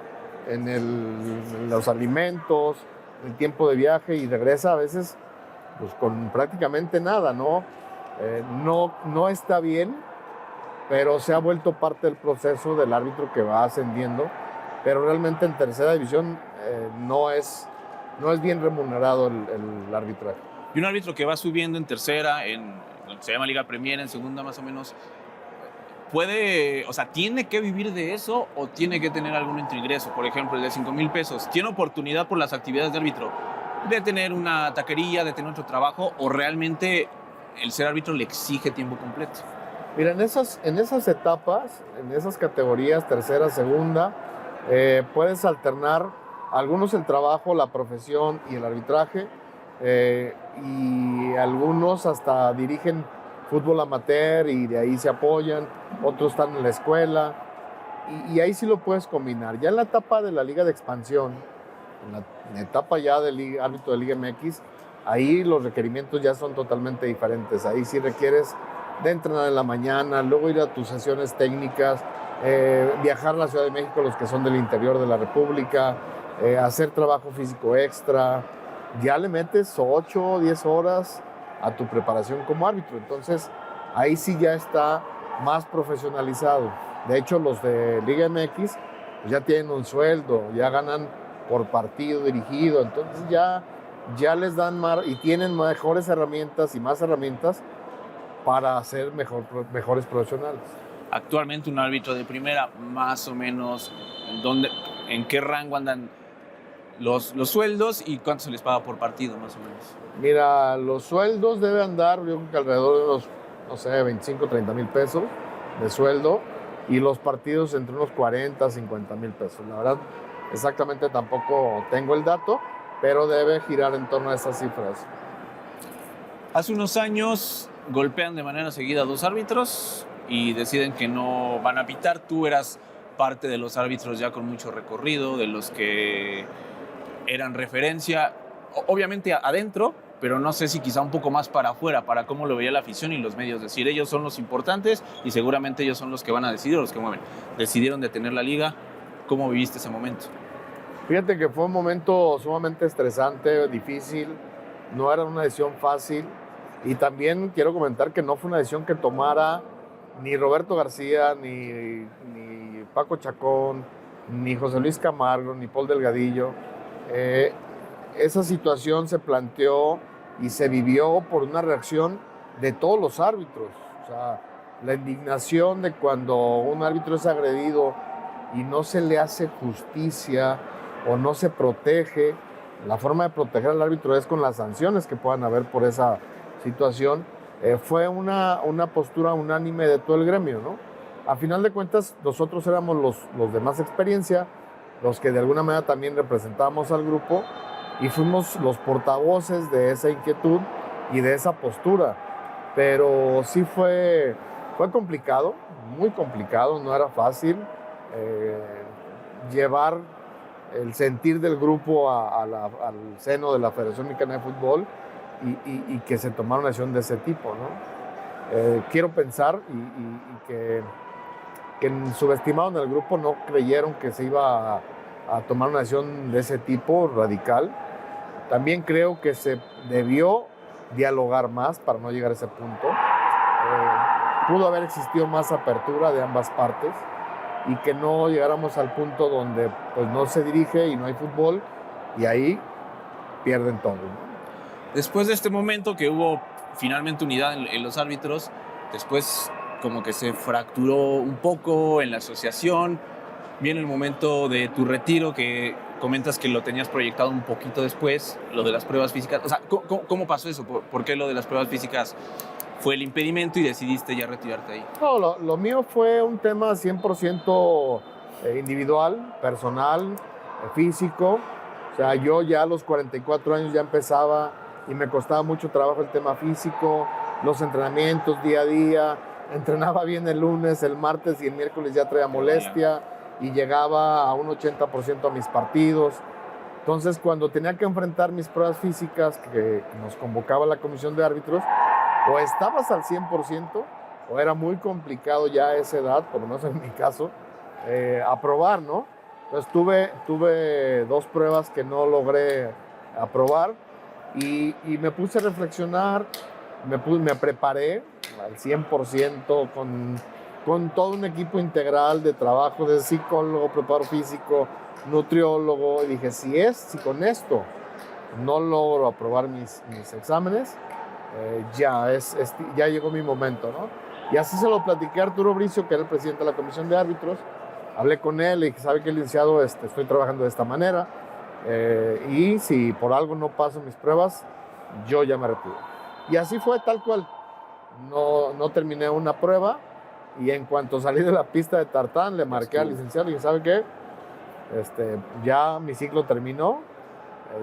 en los alimentos, el tiempo de viaje y regresa a veces pues con prácticamente nada, ¿no? No está bien, pero se ha vuelto parte del proceso del árbitro que va ascendiendo, pero realmente en tercera división no es bien remunerado el arbitraje. Y un árbitro que va subiendo en tercera, en lo que se llama Liga Premier, en segunda más o menos, ¿tiene que vivir de eso o tiene que tener algún ingreso? Por ejemplo, el de 5,000 pesos, ¿tiene oportunidad por las actividades de árbitro de tener una taquería, de tener otro trabajo, o realmente el ser árbitro le exige tiempo completo? Mira, en esas etapas, en esas categorías, tercera, segunda, puedes alternar algunos el trabajo, la profesión y el arbitraje, y algunos hasta dirigen fútbol amateur y de ahí se apoyan, otros están en la escuela, y ahí sí lo puedes combinar. Ya en la etapa de la Liga de Expansión, en la etapa ya del árbitro de Liga MX, ahí los requerimientos ya son totalmente diferentes. Ahí sí requieres de entrenar en la mañana, luego ir a tus sesiones técnicas, viajar a la Ciudad de México, los que son del interior de la República, hacer trabajo físico extra. Ya le metes 8 o 10 horas a tu preparación como árbitro. Entonces, ahí sí ya está más profesionalizado. De hecho, los de Liga MX pues ya tienen un sueldo, ya ganan por partido dirigido, entonces ya les dan más y tienen mejores herramientas y más herramientas para ser mejores profesionales. Actualmente un árbitro de primera, más o menos, ¿en qué rango andan los sueldos y cuánto se les paga por partido, más o menos? Mira, los sueldos deben andar, yo creo que alrededor de unos, no sé, 25, 30 mil pesos de sueldo, y los partidos entre unos 40, 50 mil pesos. La verdad, exactamente tampoco tengo el dato, pero debe girar en torno a esas cifras. Hace unos años golpean de manera seguida a 2 árbitros y deciden que no van a pitar. Tú eras parte de los árbitros ya con mucho recorrido, de los que eran referencia, obviamente adentro, pero no sé si quizá un poco más para afuera, para cómo lo veía la afición y los medios. Decir, ellos son los importantes y seguramente ellos son los que van a decidir o los que mueven. Decidieron detener la liga. ¿Cómo viviste ese momento? Fíjate que fue un momento sumamente estresante, difícil, no era una decisión fácil, y también quiero comentar que no fue una decisión que tomara ni Roberto García, ni Paco Chacón, ni José Luis Camargo, ni Paul Delgadillo. Esa situación se planteó y se vivió por una reacción de todos los árbitros. O sea, la indignación de cuando un árbitro es agredido y no se le hace justicia o no se protege, la forma de proteger al árbitro es con las sanciones que puedan haber por esa situación. Fue una postura unánime de todo el gremio, ¿no? A final de cuentas, nosotros éramos los de más experiencia, los que de alguna manera también representábamos al grupo y fuimos los portavoces de esa inquietud y de esa postura. Pero sí fue complicado, muy complicado, no era fácil llevar el sentir del grupo al seno de la Federación Mexicana de Fútbol y que se tomara una decisión de ese tipo, ¿no? Quiero pensar y que subestimaron al grupo, no creyeron que se iba a tomar una decisión de ese tipo radical. También creo que se debió dialogar más para no llegar a ese punto. Pudo haber existido más apertura de ambas partes y que no llegáramos al punto donde pues, no se dirige y no hay fútbol y ahí pierden todo, ¿no? Después de este momento que hubo finalmente unidad en los árbitros, después como que se fracturó un poco en la asociación. Viene el momento de tu retiro, que comentas que lo tenías proyectado un poquito después, lo de las pruebas físicas. O sea, ¿cómo pasó eso? ¿Por qué lo de las pruebas físicas fue el impedimento y decidiste ya retirarte ahí? No, lo mío fue un tema 100% individual, personal, físico. O sea, yo ya a los 44 años ya empezaba y me costaba mucho trabajo el tema físico, los entrenamientos día a día. Entrenaba bien el lunes, el martes y el miércoles ya traía molestia y llegaba a un 80% a mis partidos. Entonces, cuando tenía que enfrentar mis pruebas físicas que nos convocaba la comisión de árbitros, o estabas al 100% o era muy complicado ya a esa edad, por lo menos en mi caso, aprobar, ¿no? Entonces tuve 2 pruebas que no logré aprobar y me puse a reflexionar, me preparé al 100% con todo un equipo integral de trabajo, de psicólogo, preparador físico, nutriólogo, y dije, si con esto no logro aprobar mis exámenes, ya llegó mi momento, ¿no? Y así se lo platiqué a Arturo Bricio, que era el presidente de la comisión de árbitros. Hablé con él y dije, ¿sabe qué, licenciado? Estoy trabajando de esta manera y si por algo no paso mis pruebas, yo ya me retiro. Y así fue, tal cual. No terminé una prueba y en cuanto salí de la pista de tartán, le marqué al licenciado y dije, ¿sabe qué? Ya mi ciclo terminó.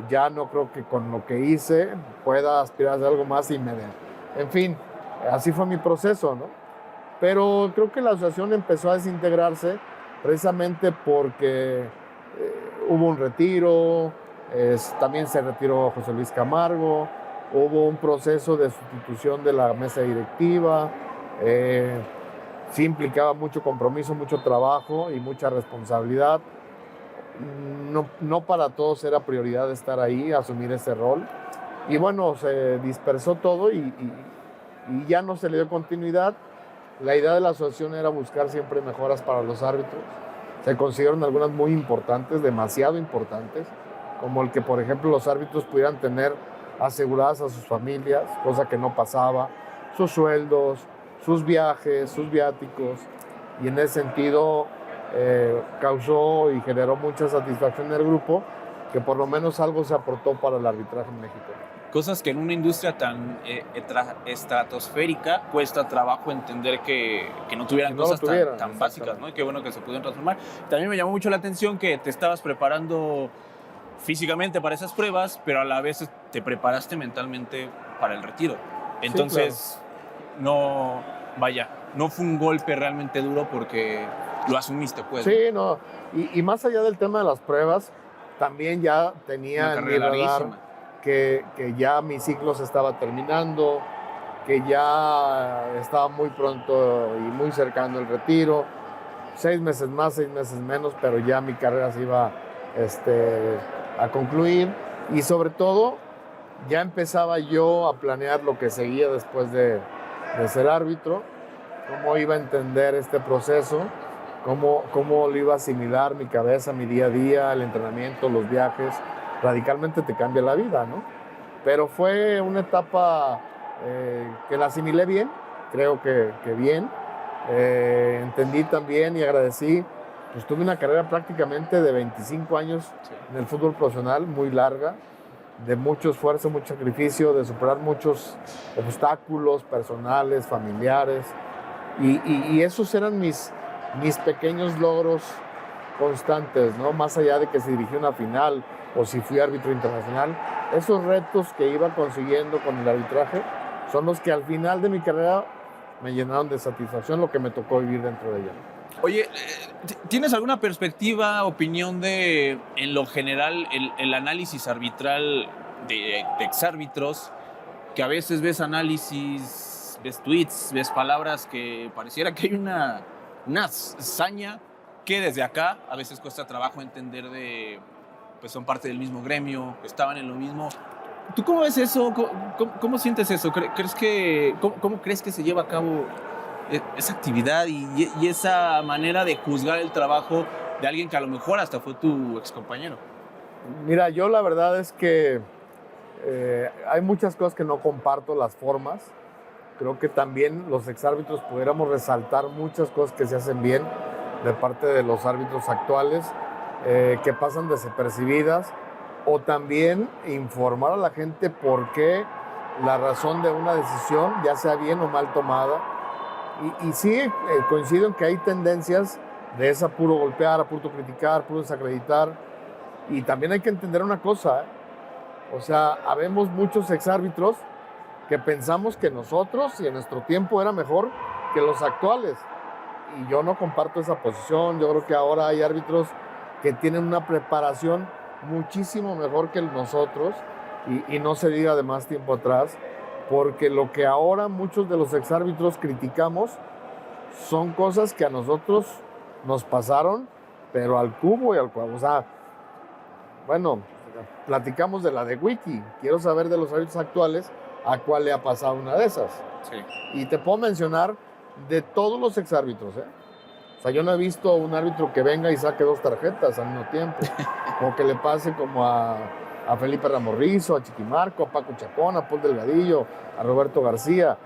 Ya no creo que con lo que hice pueda aspirar a hacer algo más y me den. En fin, así fue mi proceso, ¿no? Pero creo que la asociación empezó a desintegrarse precisamente porque hubo un retiro, también se retiró José Luis Camargo, hubo un proceso de sustitución de la mesa directiva, sí implicaba mucho compromiso, mucho trabajo y mucha responsabilidad. No para todos era prioridad estar ahí, asumir ese rol. Y bueno, se dispersó todo y ya no se le dio continuidad. La idea de la asociación era buscar siempre mejoras para los árbitros. Se consiguieron algunas muy importantes, demasiado importantes, como el que, por ejemplo, los árbitros pudieran tener aseguradas a sus familias, cosa que no pasaba, sus sueldos, sus viajes, sus viáticos. Y en ese sentido causó y generó mucha satisfacción en el grupo, que por lo menos algo se aportó para el arbitraje en México. Cosas que en una industria tan estratosférica cuesta trabajo entender que no tuvieran cosas tan básicas, ¿no? Y qué bueno que se pudieron transformar. También me llamó mucho la atención que te estabas preparando físicamente para esas pruebas, pero a la vez te preparaste mentalmente para el retiro. Entonces, sí, claro. No fue un golpe realmente duro porque lo asumiste, pues. Sí, no. Y más allá del tema de las pruebas, también ya tenía en mi radar que ya mi ciclo se estaba terminando, que ya estaba muy pronto y muy cercano el retiro. 6 meses más, 6 meses menos, pero ya mi carrera se iba a concluir. Y sobre todo, ya empezaba yo a planear lo que seguía después de ser árbitro, cómo iba a entender este proceso, cómo lo iba a asimilar mi cabeza, mi día a día, el entrenamiento, los viajes. Radicalmente te cambia la vida, ¿no? Pero fue una etapa que la asimilé bien, creo que bien. Entendí también y agradecí pues tuve una carrera prácticamente de 25 años en el fútbol profesional, muy larga, de mucho esfuerzo, mucho sacrificio, de superar muchos obstáculos personales, familiares. Y esos eran mis pequeños logros constantes, ¿no? Más allá de que si dirigí una final o si fui árbitro internacional, esos retos que iba consiguiendo con el arbitraje son los que al final de mi carrera me llenaron de satisfacción, lo que me tocó vivir dentro de ella. Oye, ¿tienes alguna perspectiva, opinión de, en lo general, el análisis arbitral de exárbitros? Que a veces ves análisis, ves tweets, ves palabras que pareciera que hay una saña que desde acá a veces cuesta trabajo entender pues son parte del mismo gremio, estaban en lo mismo. ¿Tú cómo ves eso? ¿Cómo sientes eso? ¿Cómo crees que se lleva a cabo esa actividad y esa manera de juzgar el trabajo de alguien que a lo mejor hasta fue tu excompañero? Mira, yo la verdad es que hay muchas cosas que no comparto las formas. Creo que también los exárbitros pudiéramos resaltar muchas cosas que se hacen bien de parte de los árbitros actuales, que pasan desapercibidas, o también informar a la gente por qué la razón de una decisión, ya sea bien o mal tomada. Y sí, coincido en que hay tendencias de esa puro golpear, a puro criticar, puro desacreditar. Y también hay que entender una cosa, o sea, habemos muchos exárbitros que pensamos que nosotros y en nuestro tiempo era mejor que los actuales. Y yo no comparto esa posición. Yo creo que ahora hay árbitros que tienen una preparación muchísimo mejor que nosotros, y no se diga de más tiempo atrás, porque lo que ahora muchos de los exárbitros criticamos son cosas que a nosotros nos pasaron, pero al cubo y al cuadrado. O sea, bueno, platicamos de la de Wiki. Quiero saber de los árbitros actuales a cuál le ha pasado una de esas. Sí. Y te puedo mencionar de todos los exárbitros, ¿eh? O sea, yo no he visto un árbitro que venga y saque 2 tarjetas al mismo tiempo. O que le pase como a Felipe Ramorrizo, a Chiquimarco, a Paco Chacón, a Paul Delgadillo, a Roberto García.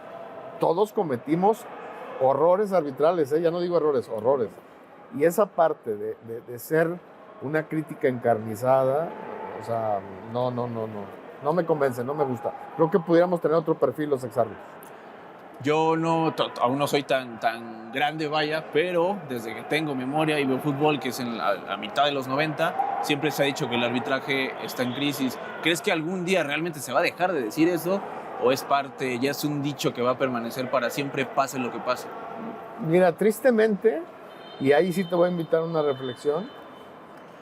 Todos cometimos horrores arbitrales, ¿eh? Ya no digo errores, horrores. Y esa parte de ser una crítica encarnizada, o sea, no me convence, no me gusta. Creo que pudiéramos tener otro perfil los exárbitros. Yo aún no soy tan grande, vaya, pero desde que tengo memoria y veo fútbol, que es en la mitad de los 90, siempre se ha dicho que el arbitraje está en crisis. ¿Crees que algún día realmente se va a dejar de decir eso? ¿O es parte, ya es un dicho que va a permanecer para siempre, pase lo que pase? Mira, tristemente, y ahí sí te voy a invitar a una reflexión,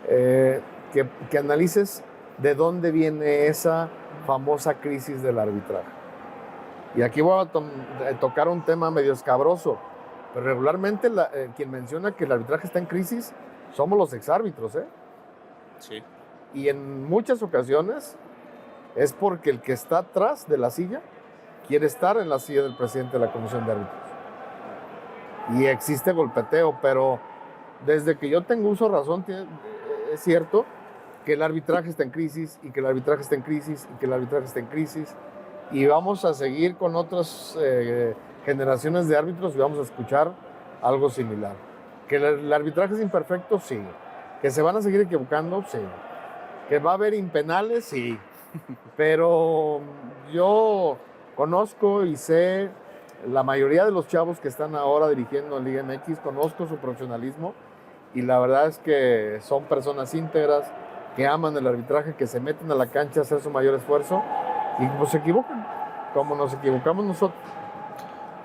que analices de dónde viene esa famosa crisis del arbitraje. Y aquí voy a tocar un tema medio escabroso, pero regularmente quien menciona que el arbitraje está en crisis somos los exárbitros, ¿eh? Sí. Y en muchas ocasiones es porque el que está atrás de la silla quiere estar en la silla del presidente de la Comisión de Árbitros. Y existe golpeteo, pero desde que yo tengo uso de razón, es cierto que el arbitraje está en crisis, y que el arbitraje está en crisis, y que el arbitraje está en crisis. Y vamos a seguir con otras generaciones de árbitros y vamos a escuchar algo similar. ¿Que el arbitraje es imperfecto? Sí. ¿Que se van a seguir equivocando? Sí. ¿Que va a haber impenales? Sí. Pero yo conozco y sé la mayoría de los chavos que están ahora dirigiendo en Liga MX, conozco su profesionalismo, y la verdad es que son personas íntegras, que aman el arbitraje, que se meten a la cancha a hacer su mayor esfuerzo, y pues se equivocan, como nos equivocamos nosotros.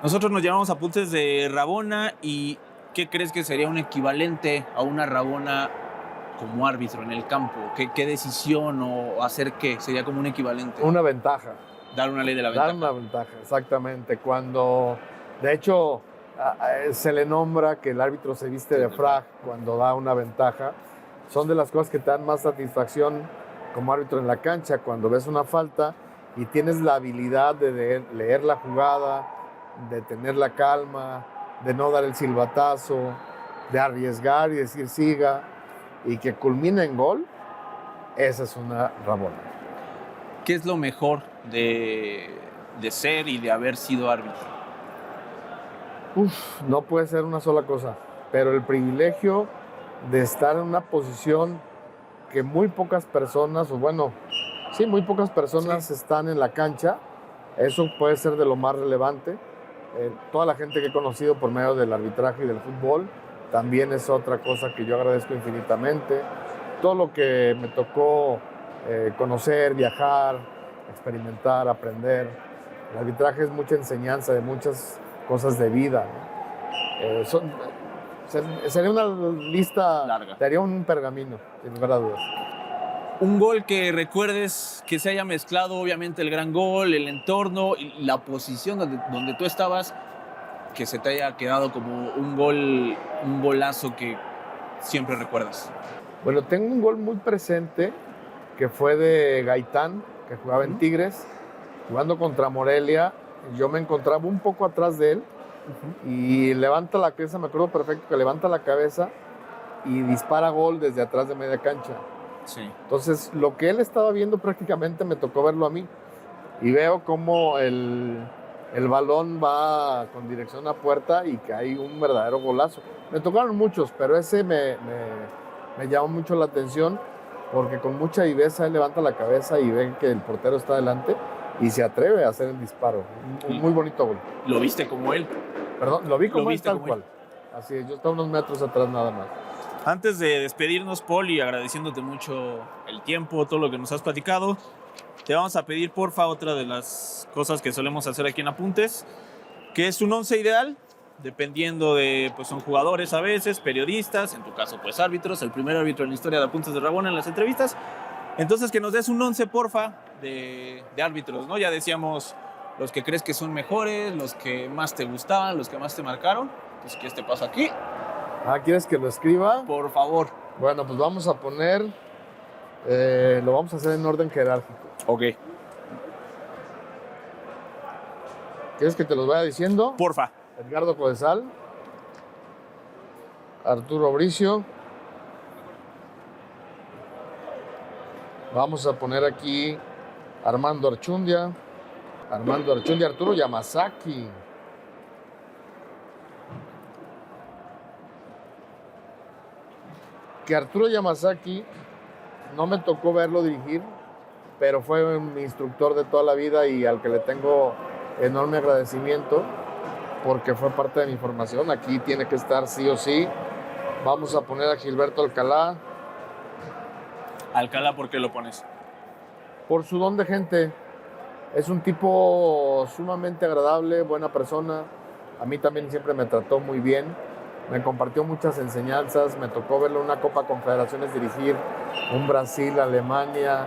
Nosotros nos llamamos Apuntes de Rabona, y ¿qué crees que sería un equivalente a una Rabona como árbitro en el campo? ¿Qué decisión o hacer qué sería como un equivalente? Una ventaja. Dar una ley de la ventaja. Dar una ventaja, exactamente. Cuando, de hecho, se le nombra que el árbitro se viste de frac cuando da una ventaja. Son de las cosas que te dan más satisfacción como árbitro en la cancha, cuando ves una falta y tienes la habilidad de leer la jugada, de tener la calma, de no dar el silbatazo, de arriesgar y decir siga, y que culmine en gol. Esa es una Rabona. ¿Qué es lo mejor de ser y de haber sido árbitro? No puede ser una sola cosa, pero el privilegio de estar en una posición que muy pocas personas, o bueno, sí, muy pocas personas están en la cancha. Eso puede ser de lo más relevante. Toda la gente que he conocido por medio del arbitraje y del fútbol también es otra cosa que yo agradezco infinitamente. Todo lo que me tocó conocer, viajar, experimentar, aprender. El arbitraje es mucha enseñanza de muchas cosas de vida, ¿no? Sería una lista larga. Te haría un pergamino, sin lugar a dudas. Un gol que recuerdes que se haya mezclado, obviamente, el gran gol, el entorno y la posición donde tú estabas, que se te haya quedado como un golazo que siempre recuerdas. Bueno, tengo un gol muy presente que fue de Gaitán, que jugaba en Tigres, jugando contra Morelia. Yo me encontraba un poco atrás de él y levanta la cabeza, me acuerdo perfecto que levanta la cabeza y dispara gol desde atrás de media cancha. Sí. Entonces, lo que él estaba viendo prácticamente me tocó verlo a mí. Y veo cómo el balón va con dirección a puerta y que hay un verdadero golazo. Me tocaron muchos, pero ese me llamó mucho la atención porque con mucha viveza él levanta la cabeza y ve que el portero está delante y se atreve a hacer el disparo. Un muy bonito gol. ¿Lo viste como él? Perdón, lo vi como él, tal como cual. Así es, yo estaba unos metros atrás nada más. Antes de despedirnos, Paul, y agradeciéndote mucho el tiempo, todo lo que nos has platicado, te vamos a pedir, porfa, otra de las cosas que solemos hacer aquí en Apuntes, que es un 11 ideal, dependiendo de, pues son jugadores a veces, periodistas, en tu caso, pues árbitros, el primer árbitro en la historia de Apuntes de Rabona en las entrevistas. Entonces, que nos des un 11, porfa, de árbitros, ¿no? Ya decíamos los que crees que son mejores, los que más te gustaban, los que más te marcaron. Entonces, ¿qué te pasa aquí? ¿Quieres que lo escriba? Por favor. Bueno, pues vamos a poner, lo vamos a hacer en orden jerárquico. Ok. ¿Quieres que te los vaya diciendo? Porfa. Edgardo Codesal, Arturo Bricio. Vamos a poner aquí Armando Archundia, Arturo Yamazaki. Que Arturo Yamazaki no me tocó verlo dirigir, pero fue mi instructor de toda la vida y al que le tengo enorme agradecimiento porque fue parte de mi formación. Aquí tiene que estar sí o sí. Vamos a poner a Gilberto Alcalá. Alcalá, ¿por qué lo pones? Por su don de gente. Es un tipo sumamente agradable, buena persona. A mí también siempre me trató muy bien. Me compartió muchas enseñanzas. Me tocó verlo en una Copa Confederaciones dirigir, un Brasil, Alemania.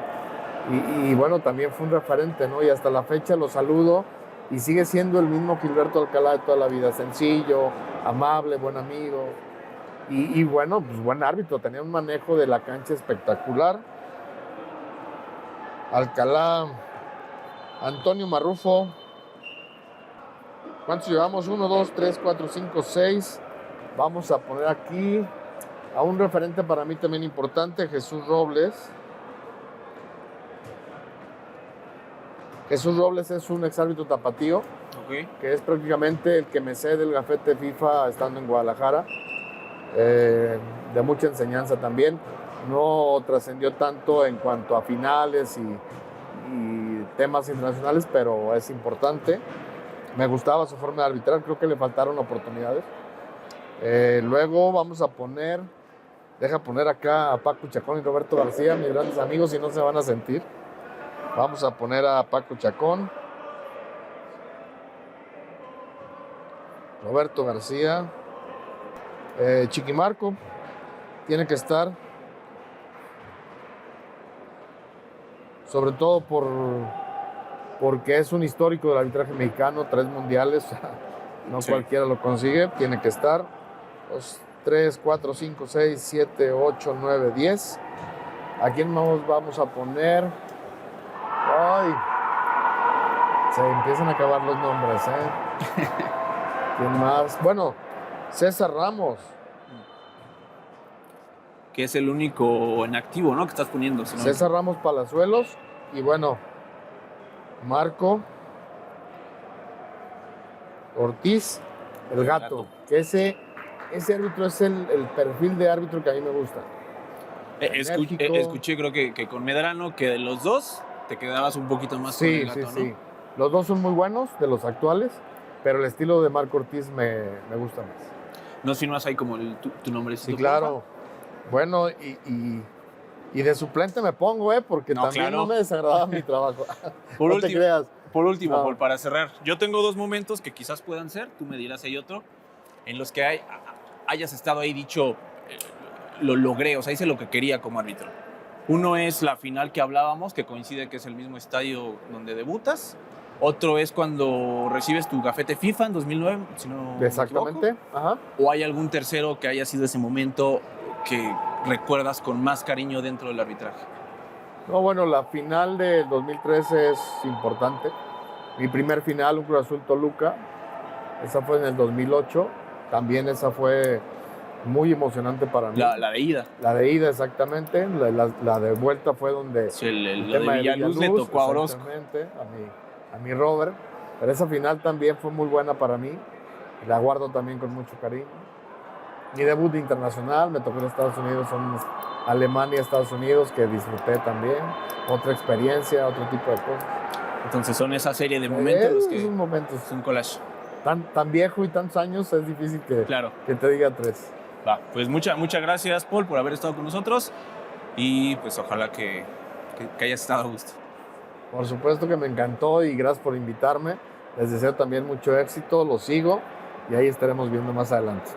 Y bueno, también fue un referente, ¿no? Y hasta la fecha lo saludo y sigue siendo el mismo Gilberto Alcalá de toda la vida. Sencillo, amable, buen amigo. Y bueno, pues buen árbitro. Tenía un manejo de la cancha espectacular. Alcalá, Antonio Marrufo. ¿Cuántos llevamos? 1, 2, 3, 4, 5, 6. Vamos a poner aquí a un referente para mí también importante, Jesús Robles. Jesús Robles es un exárbitro tapatío, que es prácticamente el que me cede el gafete FIFA estando en Guadalajara. De mucha enseñanza también. No trascendió tanto en cuanto a finales y temas internacionales, pero es importante. Me gustaba su forma de arbitrar, creo que le faltaron oportunidades. Luego vamos a poner, deja poner acá a Paco Chacón y Roberto García, mis grandes amigos, y no se van a sentir. Vamos a poner a Paco Chacón, Roberto García, Chiquimarco, tiene que estar, sobre todo porque es un histórico del arbitraje mexicano, 3 mundiales, no sí. Cualquiera lo consigue, tiene que estar. 2, 3, 4, 5, 6, 7, 8, 9, 10. ¿A quién vamos a poner? ¡Ay! Se empiezan a acabar los nombres, ¿eh? ¿Quién más? Bueno, César Ramos. Que es el único en activo, ¿no? Que estás poniendo. Si no... César Ramos Palazuelos. Y bueno, Marco Ortiz, el gato. Que ese ese árbitro es el perfil de árbitro que a mí me gusta. Enérgico. Escuché, creo que con Medrano, que de los dos te quedabas un poquito más con el gato, ¿no? Sí. Los dos son muy buenos, de los actuales, pero el estilo de Marco Ortiz me gusta más. ¿No firmas ahí como tu nombrecito? Sí, claro. Bueno, y de suplente me pongo, porque también no me desagradaba mi trabajo. No te creas. Por último, No. Paul, para cerrar, yo tengo dos momentos que quizás puedan ser, tú me dirás si hay otro, en los que hayas estado ahí dicho, lo logré, o sea, hice lo que quería como árbitro. Uno es la final que hablábamos, que coincide que es el mismo estadio donde debutas. Otro es cuando recibes tu gafete FIFA en 2009, si no me Exactamente. equivoco. Ajá. ¿O hay algún tercero que haya sido ese momento que recuerdas con más cariño dentro del arbitraje? No, bueno, la final del 2013 es importante. Mi primer final, un Cruz Azul Toluca, esa fue en el 2008. También esa fue muy emocionante para mí. La de ida. La de ida, exactamente. La de vuelta fue donde Sí, lo de Villaluz le tocó a Orozco. Exactamente, a mi Robert. Pero esa final también fue muy buena para mí. Y la guardo también con mucho cariño. Mi debut internacional me tocó en Estados Unidos, son Alemania, Estados Unidos, que disfruté también. Otra experiencia, otro tipo de cosas. Entonces son esa serie de momentos los que... Esos momentos. Es un collage. Tan viejo y tantos años, es difícil que te diga tres. Va, pues muchas gracias, Paul, por haber estado con nosotros. Y pues ojalá que hayas estado a gusto. Por supuesto que me encantó y gracias por invitarme. Les deseo también mucho éxito, los sigo y ahí estaremos viendo más adelante.